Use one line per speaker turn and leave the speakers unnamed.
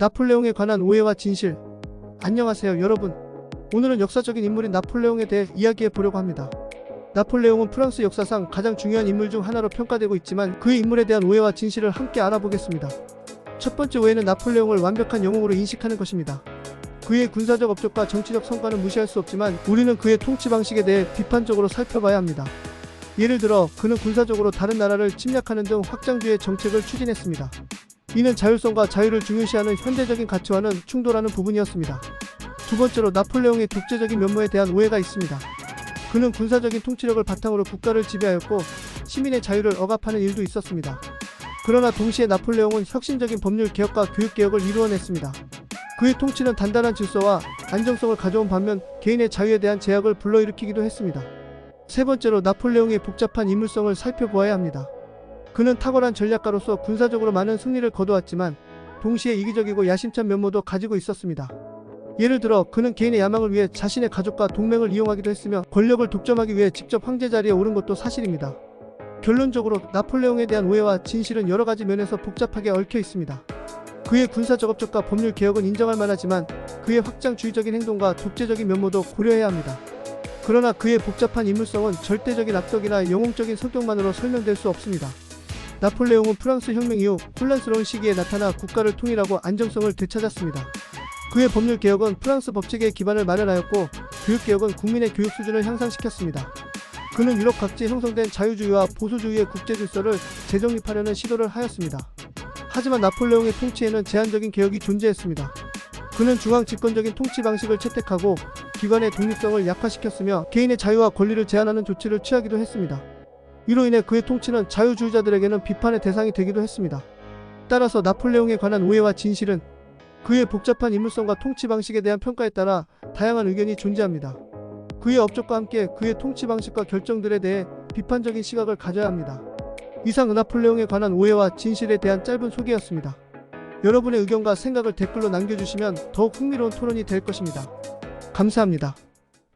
나폴레옹에 관한 오해와 진실. 안녕하세요 여러분. 오늘은 역사적인 인물인 나폴레옹에 대해 이야기해 보려고 합니다. 나폴레옹은 프랑스 역사상 가장 중요한 인물 중 하나로 평가되고 있지만 그의 인물에 대한 오해와 진실을 함께 알아보겠습니다. 첫 번째 오해는 나폴레옹을 완벽한 영웅으로 인식하는 것입니다. 그의 군사적 업적과 정치적 성과는 무시할 수 없지만 우리는 그의 통치 방식에 대해 비판적으로 살펴봐야 합니다. 예를 들어 그는 군사적으로 다른 나라를 침략하는 등 확장주의 정책을 추진했습니다. 이는 자율성과 자유를 중요시하는 현대적인 가치와는 충돌하는 부분이었습니다. 두 번째로 나폴레옹의 독재적인 면모에 대한 오해가 있습니다. 그는 군사적인 통치력을 바탕으로 국가를 지배하였고 시민의 자유를 억압하는 일도 있었습니다. 그러나 동시에 나폴레옹은 혁신적인 법률 개혁과 교육 개혁을 이루어냈습니다. 그의 통치는 단단한 질서와 안정성을 가져온 반면 개인의 자유에 대한 제약을 불러일으키기도 했습니다. 세 번째로 나폴레옹의 복잡한 인물성을 살펴보아야 합니다. 그는 탁월한 전략가로서 군사적으로 많은 승리를 거두었지만 동시에 이기적이고 야심찬 면모도 가지고 있었습니다. 예를 들어 그는 개인의 야망을 위해 자신의 가족과 동맹을 이용하기도 했으며 권력을 독점하기 위해 직접 황제 자리에 오른 것도 사실입니다. 결론적으로 나폴레옹에 대한 오해와 진실은 여러 가지 면에서 복잡하게 얽혀 있습니다. 그의 군사적 업적과 법률 개혁은 인정할 만하지만 그의 확장주의적인 행동과 독재적인 면모도 고려해야 합니다. 그러나 그의 복잡한 인물성은 절대적인 악덕이나 영웅적인 성격만으로 설명될 수 없습니다. 나폴레옹은 프랑스 혁명 이후 혼란스러운 시기에 나타나 국가를 통일하고 안정성을 되찾았습니다. 그의 법률 개혁은 프랑스 법체계의 기반을 마련하였고 교육 개혁은 국민의 교육 수준을 향상시켰습니다. 그는 유럽 각지에 형성된 자유주의와 보수주의의 국제 질서를 재정립하려는 시도를 하였습니다. 하지만 나폴레옹의 통치에는 제한적인 개혁이 존재했습니다. 그는 중앙 집권적인 통치 방식을 채택하고 기관의 독립성을 약화시켰으며 개인의 자유와 권리를 제한하는 조치를 취하기도 했습니다. 이로 인해 그의 통치는 자유주의자들에게는 비판의 대상이 되기도 했습니다. 따라서 나폴레옹에 관한 오해와 진실은 그의 복잡한 인물성과 통치 방식에 대한 평가에 따라 다양한 의견이 존재합니다. 그의 업적과 함께 그의 통치 방식과 결정들에 대해 비판적인 시각을 가져야 합니다. 이상 나폴레옹에 관한 오해와 진실에 대한 짧은 소개였습니다. 여러분의 의견과 생각을 댓글로 남겨주시면 더욱 흥미로운 토론이 될 것입니다. 감사합니다.